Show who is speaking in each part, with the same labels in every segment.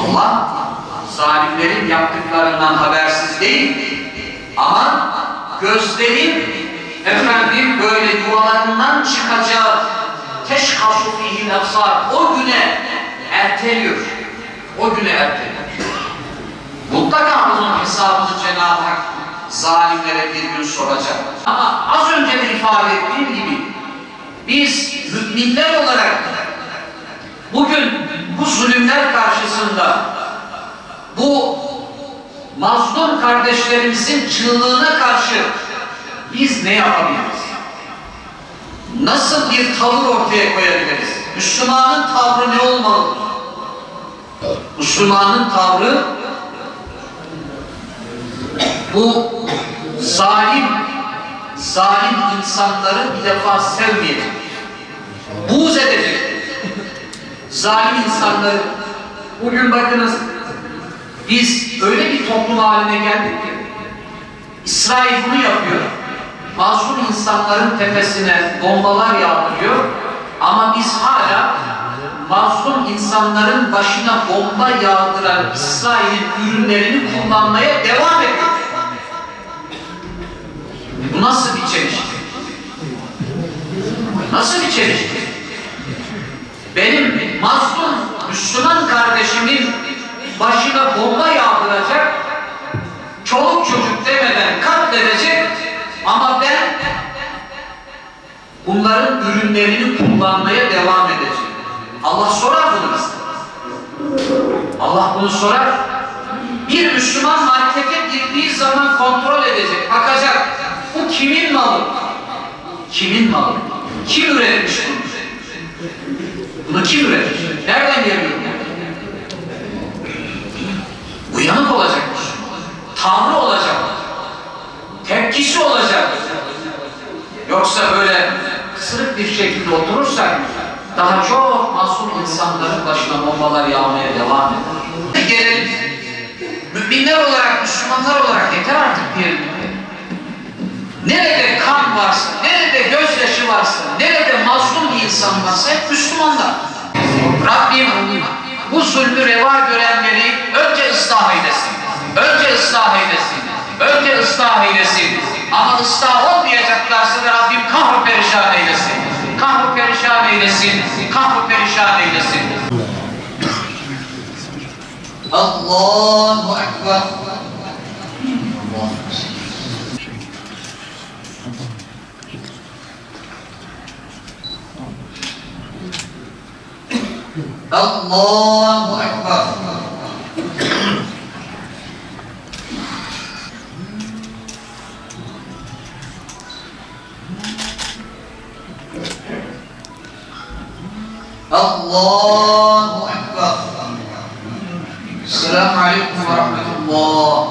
Speaker 1: Allah zalimlerin yaptıklarından habersiz değil, ama gözlerin efendim böyle yuvalarından çıkacak teşhasu fihil efsar, o güne erteliyor. O güne erteliyor. Mutlaka bunun hesabını Cenab-ı Hak zalimlere bir gün soracak. Ama az önce de ifade ettiğim gibi biz müminler olarak bugün bu zulümler karşısında, bu mazlum kardeşlerimizin çığlığına karşı biz ne yapabiliriz? Nasıl bir tavır ortaya koyabiliriz? Müslümanın tavrı ne olmalıdır? Müslümanın tavrı bu zalim insanları bir defa sevmeyecek, buğz edecek. Zalim insanları, bugün bakınız biz öyle bir toplum haline geldik ki İsrail bunu yapıyor. Mazlum insanların tepesine bombalar yağdırıyor ama biz hala mazlum insanların başına bomba yağdıran İsrail'in ürünlerini kullanmaya devam ediyoruz. Bu nasıl bir çelişki? Nasıl bir çelişki? Benim mazlum Müslüman kardeşimin başına bomba yağdıracak, çoluk çocuk demeden katledecek, ama ben bunların ürünlerini kullanmaya devam edeceğim. Allah sorar bunu bize. Allah bunu sorar. Bir Müslüman markete girdiği zaman kontrol edecek, bakacak. Bu kimin malı? Kimin malı? Kim üretmiş bunu? Bunu kim üretmiş? Nereden geliyor? Uyanık olacakmış. Tavrı olacak. Tepkisi olacak. Yoksa böyle sırık bir şekilde oturursak daha çok masum insanların başına bombalar yağmaya devam eder. Gelelim. Müminler olarak, Müslümanlar olarak yeter artık diyelim. Nerede kan varsa, nerede gözyaşı varsa, nerede mazlum bir insan varsa hep Müslümanlar. Rabbim bu zulmü reva görenleri önce ıslah eylesin. Önce ıslah eylesin. Önce ıslah eylesin. Ama ıslah olmayacaklarsa da Rabbim kahru perişan eylesin. Kahru perişan eylesin. Kahru perişan eylesin. Allahu Ekber. Allahu Ekber. Allahu Ekber. Esselamu Aleyküm ve Rahmetullah.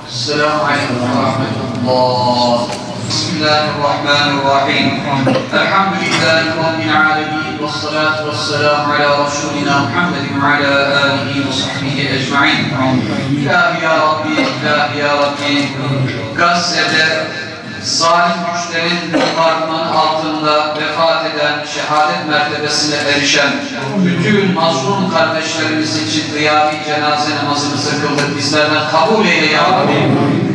Speaker 1: Esselamu Aleyküm ve Rahmetullah. Bismillahirrahmanirrahim. Elhamdülillahi Rabbil alemin. Vessalatu vesselamu ala Resulina Muhammedin ve ala alihi ve sahbihi ecma'in. İlahi ya Rabbi, ilahi ya Rabbi. Gazze'de zalim güçlerin bombardımanı altında vefat eden, şehadet mertebesine erişen bütün mazlum kardeşlerimiz için gıyabi cenaze namazımızı kıldık. Bizlerden kabul eyle ya Rabbi.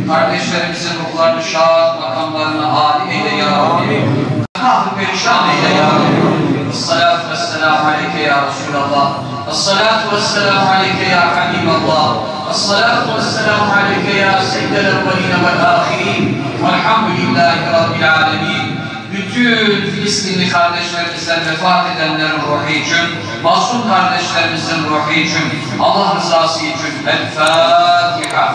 Speaker 1: Kardeşlerimizin ruhlarını şad makamlarına âli eyle ya Rabbi. Kahve perişan eyle ya Rabbi. Esselatu vesselamu aleyke ya Resulallah. Esselatu vesselamu aleyke ya Habiballah. Esselatu vesselamu aleyke ya seyyidel evveline vel âhirin. Velhamdülillahi Rabbil alemin. Bütün Filistinli kardeşlerimizden vefat edenlerin ruhu için, mazlum kardeşlerimizin ruhu için, Allah rızası için El Fatiha.